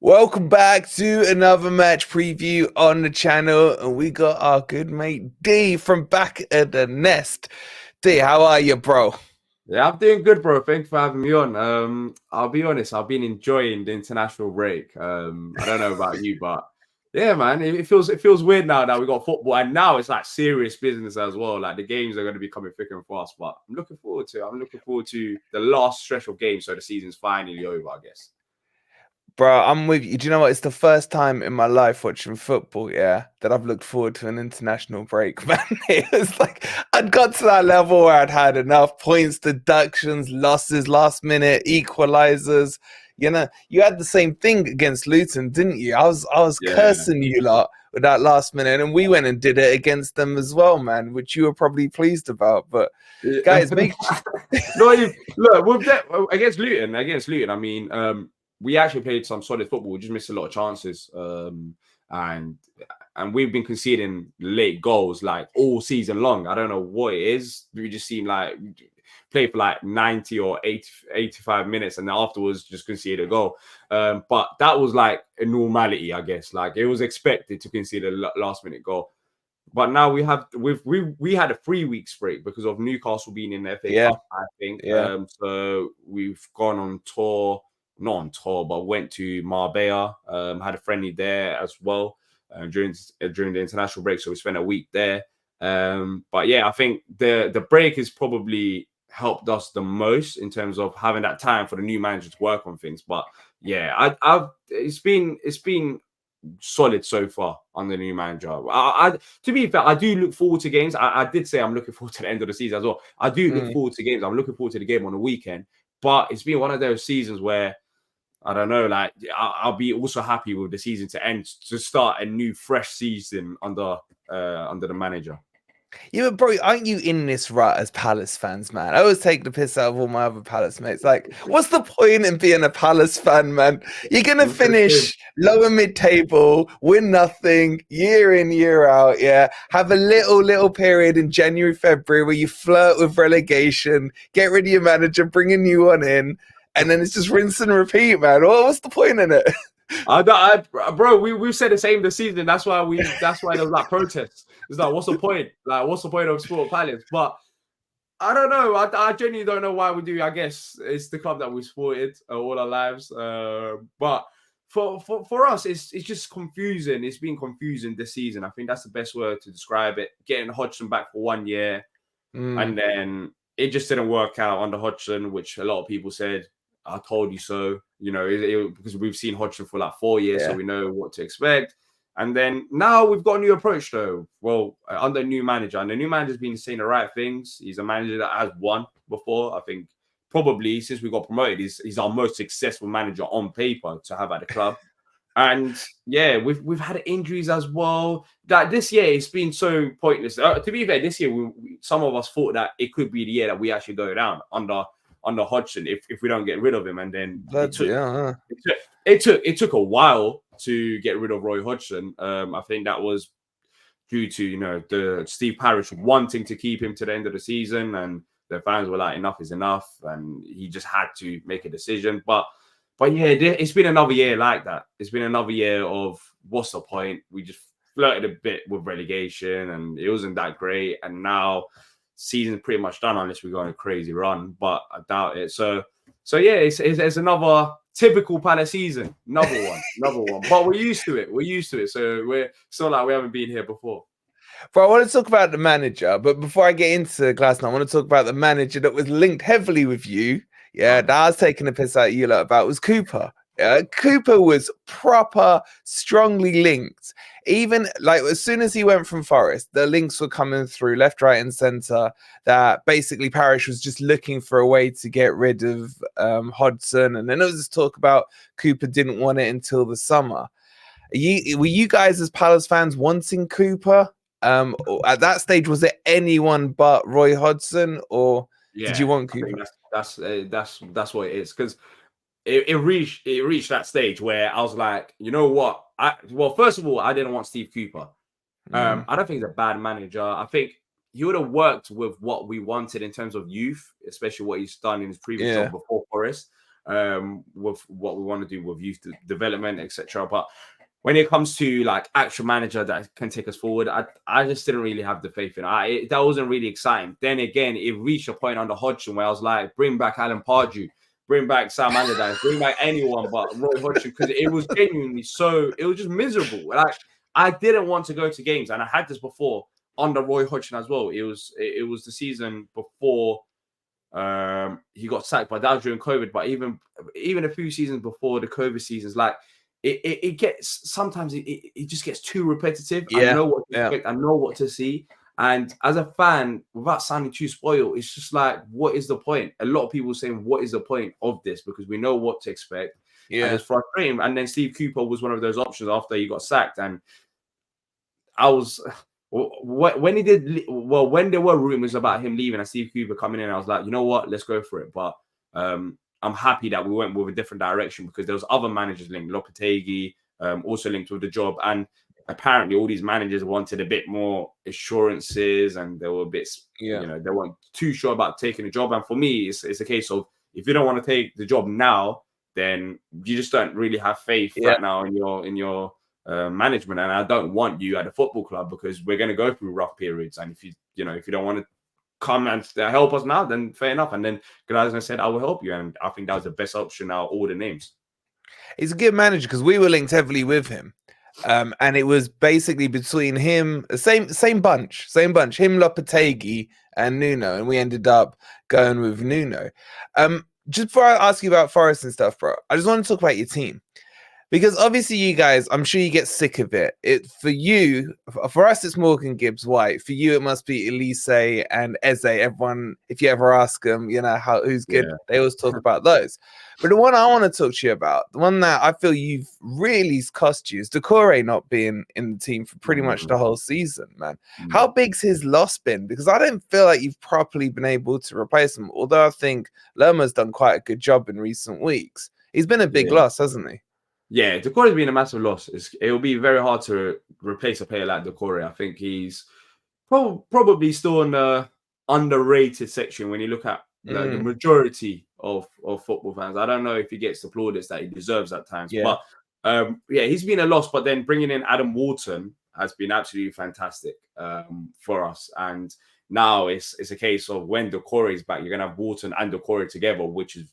Welcome back to another match preview on the channel, and we got our good mate D from back at the nest. D, how are you, bro? Yeah, I'm doing good, bro. Thanks for having me on. I'll be honest, I've been enjoying the international break. I don't know about you, but yeah, man, it feels weird now that we got football, and now it's like serious business as well. Like the games are going to be coming thick and fast, but I'm looking forward to it. I'm looking forward to the last stretch of games, so the season's finally over, I guess. Bro, I'm with you. Do you know what? It's the first time in my life watching football, yeah, that I've looked forward to an international break, man. It was like I'd got to that level where I'd had enough points, deductions, losses, last minute equalisers. You know, you had the same thing against Luton, didn't you? I was Yeah. cursing you lot with that last minute, and we went and did it against them as well, man, which you were probably pleased about. But Yeah. guys, make No, look with that against Luton. I mean, we actually played some solid football. We just missed a lot of chances, and and we've been conceding late goals like all season long. I don't know what it is. We just seem like we play for like 90 or 80, 85 minutes, and then afterwards just concede a goal. But that was like a normality, I guess. Like it was expected to concede a last minute goal. But now we had a 3 weeks break because of Newcastle being in the FA yeah, Cup, I think. yeah. So we've gone on tour, not on tour, but went to Marbella, had a friendly there as well during the international break. So we spent a week there. But yeah, I think the break has probably helped us the most in terms of having that time for the new manager to work on things. But yeah, I've it's been solid so far on the new manager. To be fair, I do look forward to games. I did say I'm looking forward to the end of the season as well. I do look Mm. forward to games. I'm looking forward to the game on the weekend. But it's been one of those seasons where I don't know. Like I'll be also happy with the season to end to start a new fresh season under the manager. Yeah, but bro, aren't you in this rut as Palace fans, man? I always take the piss out of all my other Palace mates. Like, what's the point in being a Palace fan, man? You're gonna finish lower mid-table, win nothing, year in, year out, yeah. Have a little period in January, February where you flirt with relegation, get rid of your manager, bring a new one in, and then it's just rinse and repeat, man. What's the point in it? Bro, we've said the same this season. That's why there was like protests. It's like, what's the point? Like, what's the point of Sport Palace? But I don't know. I genuinely don't know why we do. I guess it's the club that we supported all our lives. But for us, it's just confusing. It's been confusing this season. I think that's the best word to describe it. Getting Hodgson back for 1 year, Mm, and then it just didn't work out under Hodgson, which a lot of people said, "I told you so." You know, because we've seen Hodgson for like 4 years, so yeah. we know what to expect. And then now we've got a new approach, though. Well, under a new manager, and the new manager's been saying the right things. He's a manager that has won before. I think probably since we got promoted, he's our most successful manager on paper to have at the club. And yeah, we've had injuries as well. That this year it's been so pointless. To be fair, this year some of us thought that it could be the year that we actually go down under Hodgson if we don't get rid of him. And then it Bloody took hell, huh? it took a while to get rid of Roy Hodgson. I think that was due to the Steve Parish wanting to keep him to the end of the season, and the fans were like, enough is enough, and he just had to make a decision. But yeah, it's been another year like that. It's been another year of what's the point? We just flirted a bit with relegation, and it wasn't that great. And now season's pretty much done unless we go on a crazy run, but I doubt it. So yeah, it's another typical Palace season, another one. But we're used to it. We're used to it. So it's not like we haven't been here before. Bro, I want to talk about the manager, but before I get into Glasner, I want to talk about the manager that was linked heavily with you. Yeah, that Okay. I was taking a piss out of you lot about was Cooper. Yeah, Cooper was proper, strongly linked. Even like as soon as he went from Forest, the links were coming through left, right, and centre. That basically Parish was just looking for a way to get rid of Hodgson, and then there was this talk about Cooper didn't want it until the summer. Were you guys as Palace fans wanting Cooper? At that stage, was it anyone but Roy Hodgson, or did you Yeah, want I think Cooper? that's what it is because it reached that stage where I was like, you know what? First of all, I didn't want Steve Cooper. Mm, I don't think he's a bad manager. I think he would have worked with what we wanted in terms of youth, especially what he's done in his previous yeah, job before Forest. with what we want to do with youth development, etc. But when it comes to like actual manager that can take us forward, I just didn't really have the faith in it. That wasn't really exciting. Then again, it reached a point under Hodgson where I was like, bring back Alan Pardew, bring back Sam Allardyce, bring back anyone but Roy Hodgson, because it was genuinely it was just miserable. Like, I didn't want to go to games, and I had this before under Roy Hodgson as well. It was the season before he got sacked, but that was during COVID. But even a few seasons before the COVID seasons, like it gets sometimes it just gets too repetitive. Yeah, I know what to expect, I know what to see. And as a fan, without sounding too spoiled, it's just like, what is the point? A lot of people saying, what is the point of this? Because we know what to expect. yeah. And it's frustrating. And then Steve Cooper was one of those options after he got sacked. And I was, when he did, well, when there were rumors about him leaving and Steve Cooper coming in, I was like, you know what, let's go for it. But I'm happy that we went with a different direction, because there was other managers linked, Lopetegui, also linked with the job. And apparently all these managers wanted a bit more assurances, and they were a bit, you know, they weren't too sure about taking the job. And for me, it's a case of, if you don't want to take the job now, then you just don't really have faith right now in your management. And I don't want you at the football club, because we're going to go through rough periods. And if you don't want to come and help us now, then fair enough. And then Glasner said, I will help you. And I think that was the best option out of all the names. He's a good manager, because we were linked heavily with him. And it was basically between him, same bunch, him, Lopetegui, and Nuno, and we ended up going with Nuno. Just before I ask you about Forest and stuff, bro, I just want to talk about your team, because obviously you guys, I'm sure you get sick of it. For us, it's Morgan Gibbs White. For you, it must be Olise and Eze. Everyone, if you ever ask them, you know who's good, they always talk about those. But the one I want to talk to you about, the one that I feel you've really cost you, is Doucouré not being in the team for pretty much the whole season, man. How big's his loss been? Because I don't feel like you've properly been able to replace him, although I think Lerma's done quite a good job in recent weeks. He's been a big loss, hasn't he? Yeah, Doucouré's been a massive loss. It will be very hard to replace a player like Doucouré. I think he's probably still in the underrated section when you look at the majority of football fans. I don't know if he gets the plaudits that he deserves at times. But he's been a loss. But then bringing in Adam Wharton has been absolutely fantastic for us. And now it's a case of, when Doucouré is back, you're going to have Wharton and Doucouré together, which is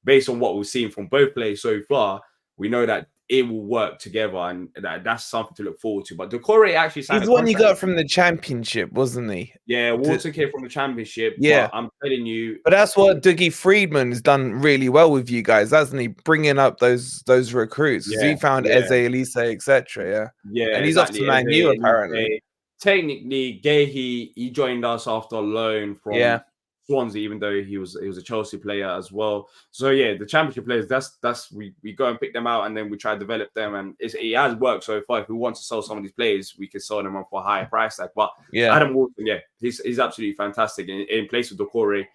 based on what we've seen from both players so far, we know that it will work together, and that's something to look forward to. But Doucouré actually signed. He's the one you got from the Championship, wasn't he? Yeah, Wharton came from the Championship. Yeah, but I'm telling you. But that's what Dougie Friedman has done really well with you guys, hasn't he? Bringing up those recruits. He found Eze, Olise, etc. Yeah, and he's off to Man U apparently. Technically, Gahey, he joined us after loan from Swansea, even though he was a Chelsea player as well. So yeah, the Championship players, that's we go and pick them out, and then we try to develop them, and it has worked so far. If we want to sell some of these players, we can sell them on for a higher price tag. But Adam Wharton, he's absolutely fantastic in place with Doucouré.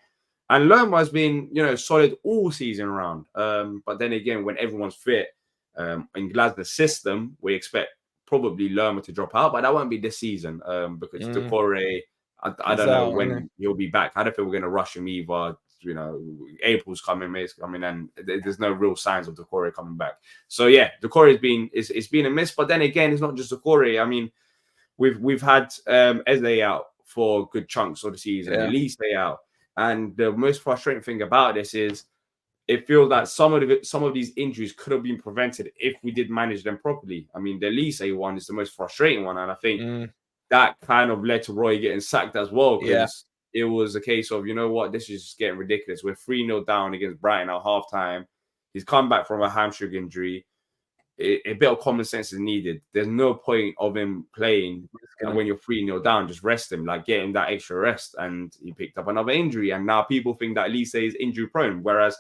And Lerma has been, solid all season round. But then again, when everyone's fit in Glasner's system, we expect probably Lerma to drop out, but that won't be this season because Doucouré, I don't know when he'll be back. I don't think we're going to rush him either. April's coming, May's coming, and there's no real signs of Doucouré coming back. So yeah, Doucouré it's been a miss. But then again, it's not just Doucouré. I mean, we've had Eze out for good chunks of the season, Olise out, and the most frustrating thing about this is it feels like some of these injuries could have been prevented if we did manage them properly. I mean, the Olise one is the most frustrating one, and I think that kind of led to Roy getting sacked as well, because it was a case of, this is just getting ridiculous. We're 3-0 down against Brighton at halftime. He's come back from a hamstring injury. A bit of common sense is needed. There's no point of him playing when you're 3-0 down. Just rest him, get him that extra rest. And he picked up another injury, and now people think that Olise is injury prone, whereas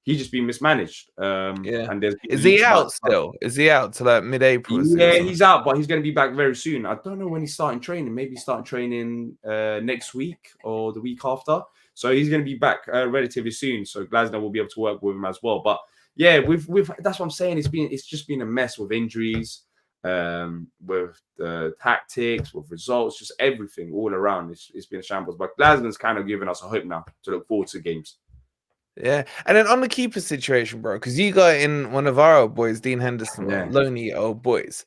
he's just been mismanaged. And is he out still? Is he out till mid-April? Yeah, he's out, but he's going to be back very soon. I don't know when he's starting training. Maybe starting training next week or the week after. So he's going to be back relatively soon. So Glasner will be able to work with him as well. But yeah, we've that's what I'm saying. It's just been a mess with injuries, with the tactics, with results, just everything all around. It's been a shambles. But Glasner's kind of given us a hope now to look forward to games. Yeah, and then on the keeper situation, bro, because you got in one of our old boys, Dean Henderson, Yeah. lonely old boys,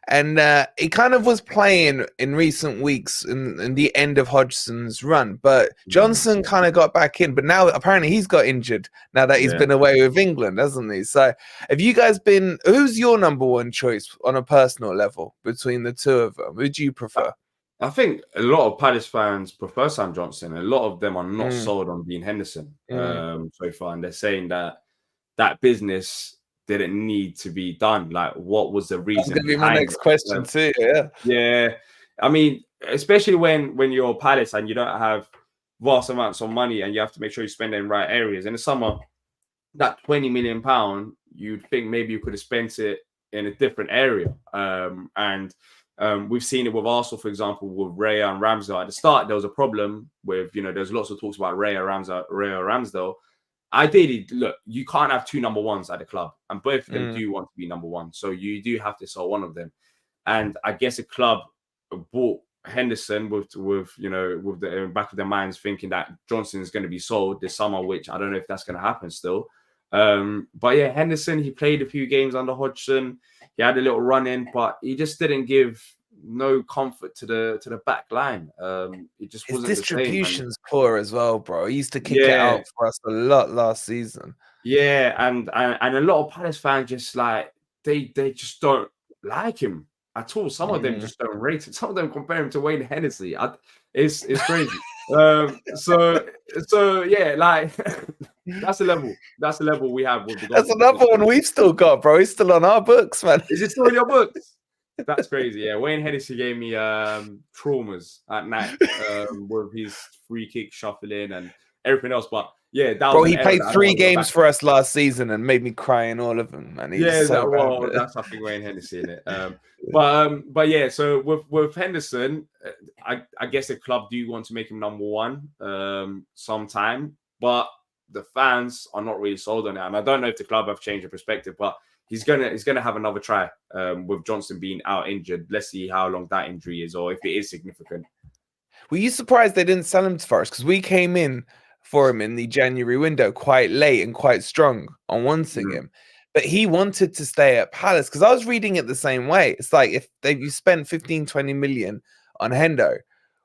and he kind of was playing in recent weeks in the end of Hodgson's run, but Johnson kind of got back in, but now apparently he's got injured now that he's been away with England, hasn't he? So have you guys been, who's your number one choice on a personal level between the two of them? Who do you prefer? I think a lot of Palace fans prefer Sam Johnson. A lot of them are not Mm, sold on Dean Henderson mm. so far, and they're saying that that business didn't need to be done. Like, what was the That's reason gonna be my behind next it? question too. Yeah. Yeah, I mean, especially when you're Palace and you don't have vast amounts of money and you have to make sure you spend it in right areas. In the summer, that £20 million, you'd think maybe you could have spent it in a different area. And we've seen it with Arsenal, for example, with Raya and Ramsdale. At the start, there was a problem with, there's lots of talks about Raya Ramsdale. Ideally, look, you can't have two number ones at the club, and both of them do want to be number one. So you do have to sell one of them. And I guess a club bought Henderson with the back of their minds, thinking that Johnson is going to be sold this summer, which I don't know if that's going to happen still. But yeah, Henderson, he played a few games under Hodgson. He had a little run in, but he just didn't give no comfort to the back line. It just His wasn't the same. And distribution's poor as well, bro. He used to kick it yeah, out for us a lot last season. yeah, and a lot of Palace fans just like they just don't like him at all. Some of them just don't rate it. Some of them compare him to Wayne Hennessy. It's crazy. So yeah, like that's the level. That's the level we have with the That's goalkeeper another one situation. we've still got, bro. He's still on our books, man. Is it still in your books? That's crazy. Yeah, Wayne Hennessy gave me traumas at night with his free kick shuffling and everything else. But yeah, that was Bro, an he error played that I don't 3 want to go back. games for us last season and made me cry in all of them, man. He was Yeah, so bad. that's I think Wayne Hennessy in it. But yeah, so with Henderson, I guess the club do want to make him number one sometime, but the fans are not really sold on it, and I don't know if the club have changed their perspective, but he's gonna have another try with Johnson being out injured. Let's see how long that injury is, or if it is significant. Were you surprised they didn't sell him to Forest? Because we came in for him in the January window quite late and quite strong on wanting him. But he wanted to stay at Palace because I was reading it the same way. It's like if you spent 15, 20 million on Hendo,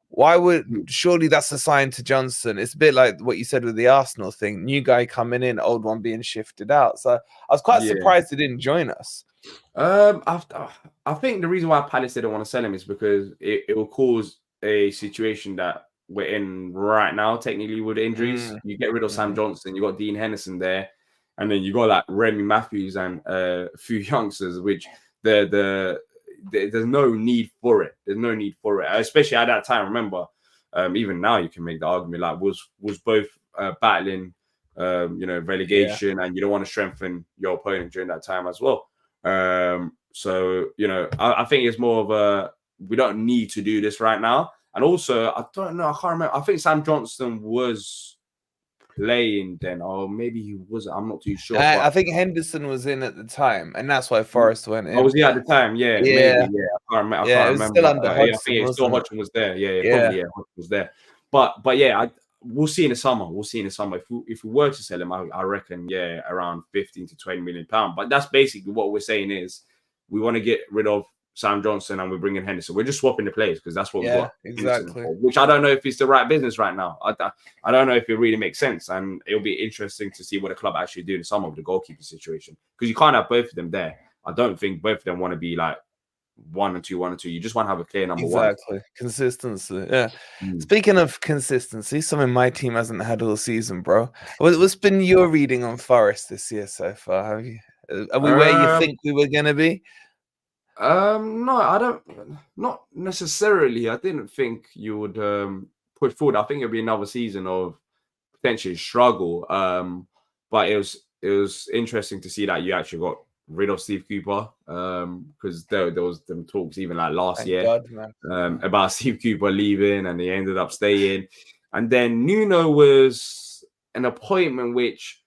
why would surely that's a sign to Johnson? It's a bit like what you said with the Arsenal thing. New guy coming in, old one being shifted out. So I was quite Yeah. surprised he didn't join us. I think the reason why Palace didn't want to sell him is because it will cause a situation that we're in right now, technically, with injuries. You get rid of Sam Johnson, you got Dean Henderson there, and then you got like Remy Matthews and a few youngsters, which there's no need for it. There's no need for it, especially at that time. Remember, even now you can make the argument like was both battling, relegation, and you don't want to strengthen your opponent during that time as well. So I think it's more of we don't need to do this right now. And also, I don't know, I can't remember. I think Sam Johnson was playing then, or maybe he wasn't. I'm not too sure. I think Henderson was in at the time, and that's why Forest went I in. was at the time, yeah, maybe, yeah. I can't Yeah, it was still remember. under I think Hodgson, it's still wasn't it? Hodgson was there. Yeah, Yeah. probably, Hodgson was there. But yeah, we'll see in the summer. We'll see in the summer if we were to sell him. I reckon, yeah, around 15 to 20 million pounds. But that's basically what we're saying is we want to get rid of Sam Johnson and we're bringing Henderson. We're just swapping the players because that's what we got. Exactly. For, which I don't know if it's the right business right now. I don't know if it really makes sense, and it'll be interesting to see what the club actually do in the summer with the goalkeeper situation because you can't have both of them there. I don't think both of them want to be like 1 and 2, 1 and 2. You just want to have a clear number one. Exactly. Consistency. Yeah. Speaking of consistency, something my team hasn't had all season, bro. What's been your reading on Forest this year so far? Have you? Are we where you think we were gonna be? No, I don't. Not necessarily. I didn't think you would push forward. I think it'll be another season of potentially struggle. But it was interesting to see that you actually got rid of Steve Cooper. Because there was them talks even like last Thank year God, man. about Steve Cooper leaving, and he ended up staying. And then Nuno was an appointment which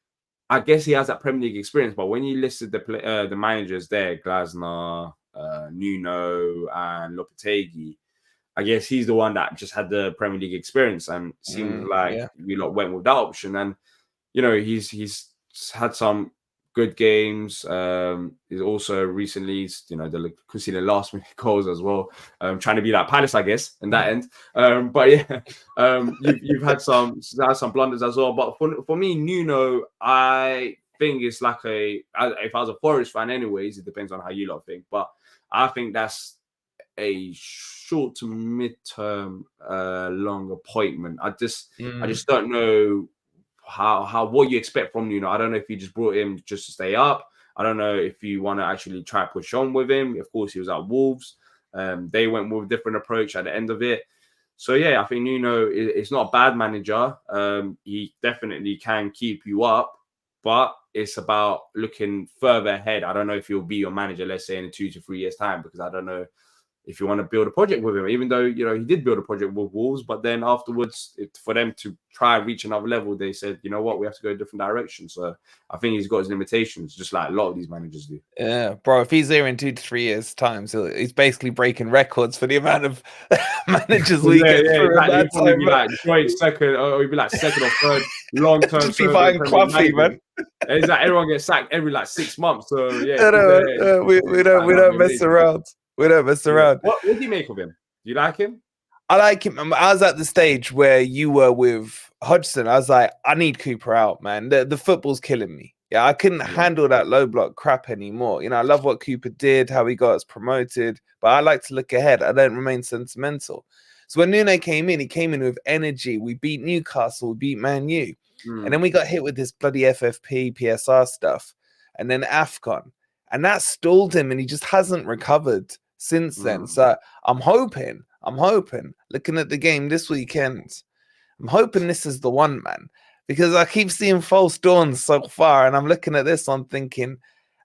I guess he has that Premier League experience. But when you listed the managers there, Glasner, Nuno, and Lopetegui, I guess he's the one that just had the Premier League experience, and seemed like we went with that option. And he's had some good games. He's also recently, they're conceding last minute goals as well. Trying to be like Palace, I guess, in that end. But yeah, you've had some blunders as well. But for me, Nuno, I think it's like if I was a Forest fan, anyways, it depends on how you lot think. But I think that's a short to mid-term long appointment. I just don't know what you expect from Nuno. I don't know if you just brought him just to stay up. I don't know if you want to actually try to push on with him. Of course, he was at Wolves. They went with a different approach at the end of it. So yeah, I think Nuno is not a bad manager. He definitely can keep you up, but it's about looking further ahead. I don't know if he'll be your manager, let's say in 2 to 3 years' time, because I don't know if you want to build a project with him, even though, he did build a project with Wolves, but then afterwards, for them to try and reach another level, they said, you know what, we have to go a different direction. So I think he's got his limitations, just like a lot of these managers do. Yeah, bro, if he's there in 2 to 3 years' time, so he's basically breaking records for the amount of managers we get through. Exactly. He'd probably be like joint second, or he'd be like second or third long-term. Just be buying coffee, man. It's like everyone gets sacked every 6 months. So yeah, we don't mess around. We don't mess around. What do you make of him? Do you like him? I like him. I was at the stage where you were with Hodgson. I was like, I need Cooper out, man. The football's killing me. Yeah, I couldn't handle that low block crap anymore. I love what Cooper did, how he got us promoted, but I like to look ahead. I don't remain sentimental. So when Nuno came in, he came in with energy. We beat Newcastle, we beat Man U. And then we got hit with this bloody FFP, PSR stuff, and then AFCON. And that stalled him, and he just hasn't recovered since then. So I'm hoping, looking at the game this weekend, I'm hoping this is the one, man. Because I keep seeing false dawns so far, and I'm looking at this, I'm thinking,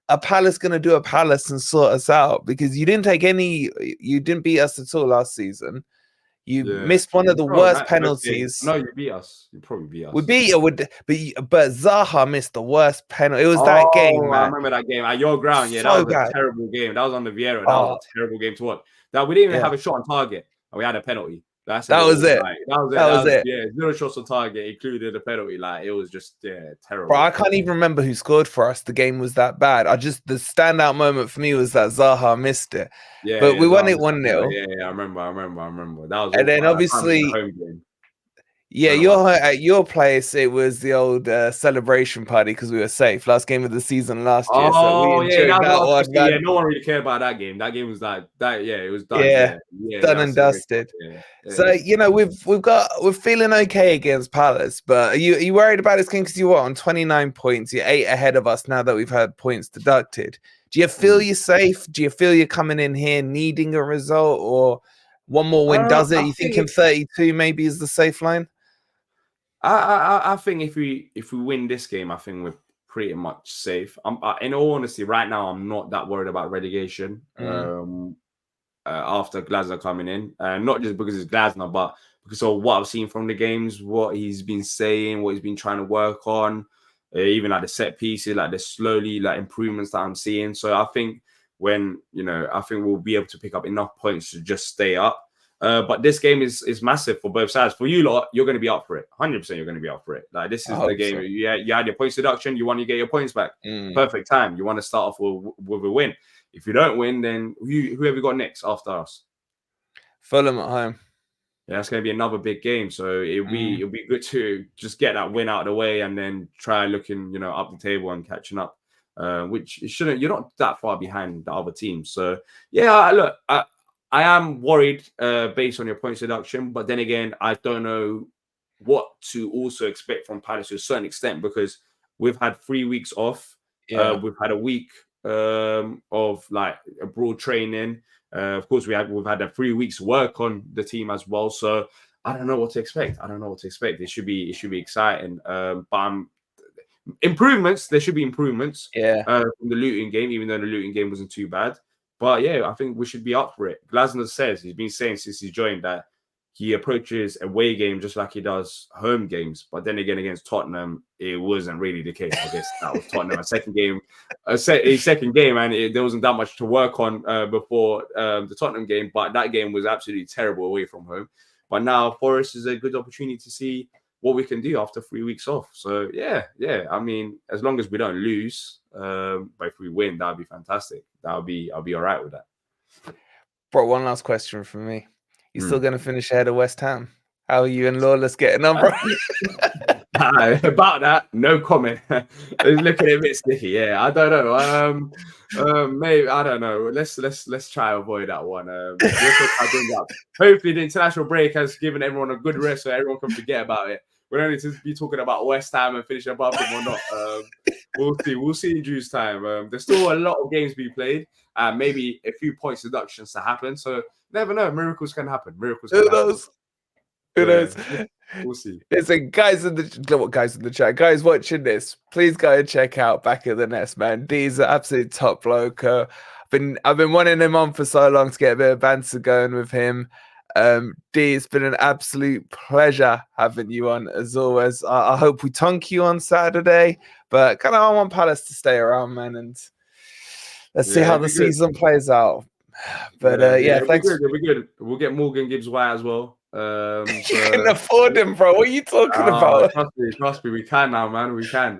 are Palace going to do a Palace and sort us out? Because you didn't beat us at all last season. You missed one of the worst penalties. No, you beat us. You probably beat us. We beat you, but Zaha missed the worst penalty. It was that game, man. I remember that game at your ground. Yeah, that was a terrible game. That was on the Vieira. That was a terrible game to watch. That we didn't even have a shot on target, and we had a penalty. That was it. That was it. Yeah, 0 shots on target, included a penalty. It was just terrible. Bro, I can't even remember who scored for us. The game was that bad. The standout moment for me was that Zaha missed it. Yeah, but we won it 1-0. Yeah, I remember. That was. And then obviously, home game. Yeah, at your place, it was the old celebration party because we were safe. Last game of the season last year. Oh, so that one. No one really cared about that game. That game was that. Yeah, it was done. Yeah, done and dusted. Yeah. So we're feeling okay against Palace, but are you worried about this game because you're on 29 points? You're 8 ahead of us now that we've had points deducted. Do you feel you're safe? Do you feel you're coming in here needing a result, or one more win does it? You thinking 32 maybe is the safe line? I think if we win this game, I think we're pretty much safe. In all honesty, right now I'm not that worried about relegation. After Glasner coming in, not just because it's Glasner, but because of what I've seen from the games, what he's been saying, what he's been trying to work on, even the set pieces, the slowly improvements that I'm seeing. So I think I think we'll be able to pick up enough points to just stay up. But this game is massive for both sides. For you lot, you're going to be up for it. 100% you're going to be up for it. This is the game. So. You had your points deduction. You want to get your points back. Perfect time. You want to start off with a win. If you don't win, then who have you got next after us? Fulham at home. Yeah, that's going to be another big game. So it'll be good to just get that win out of the way and then try looking, up the table and catching up. Which shouldn't. You're not that far behind the other teams. So yeah, look. I am worried based on your points deduction, but then again, I don't know what to also expect from Palace to a certain extent because we've had 3 weeks off. Yeah. We've had a week of abroad training. Of course, we've had 3 weeks work on the team as well. So I don't know what to expect. It should be exciting. But improvements. There should be improvements. Yeah. From the Luton game, even though the Luton game wasn't too bad. But yeah, I think we should be up for it. Glasner says he's been saying since he's joined that he approaches away game just like he does home games. But then again, against Tottenham, it wasn't really the case. I guess that was Tottenham a second game, and there wasn't that much to work on before the Tottenham game. But that game was absolutely terrible away from home. But now Forest is a good opportunity to see what we can do after 3 weeks off. So yeah. I mean, as long as we don't lose, but if we win, that'd be fantastic. I'll be all right with that. Bro, one last question from me. You still going to finish ahead of West Ham? How are you and Lawless getting on, bro? About that, no comment. It's looking a bit sticky. Yeah, I don't know. Maybe I don't know. Let's try to avoid that one. Hopefully, the international break has given everyone a good rest, so everyone can forget about it. We don't need to be talking about West Ham and finishing above them or not. We'll see. We'll see in due time. There's still a lot of games to be played, and maybe a few points deductions to happen. So never know. Miracles can happen. Miracles can happen. Who knows? We'll see. Listen, guys in the chat, guys watching this, please go and check out Back of the Nest, man. D's an absolute top bloke. I've been wanting him on for so long to get a bit of banter going with him. D, it's been an absolute pleasure having you on as always. I hope we tonk you on Saturday, but kind of I want Palace to stay around, man, and let's see how the season plays out. But thanks. It'll be good. We'll get Morgan Gibbs White as well. You can afford him, bro. What are you talking about? Trust me, we can now, man. We can.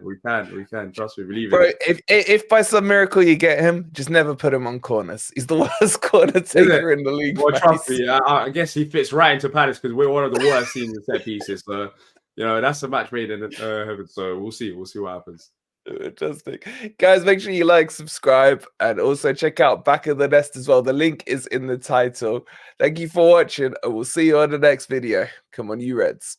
Trust me, believe bro, it. If by some miracle you get him, just never put him on corners. He's the worst corner taker in the league. Well, trust me, I guess he fits right into Palace because we're one of the worst teams in set pieces. So, that's a match made in heaven. So we'll see. We'll see what happens. Fantastic. Guys, make sure you like, subscribe, and also check out Back of the Nest as well. The link is in the title. Thank you for watching, and we'll see you on the next video. Come on, you Reds.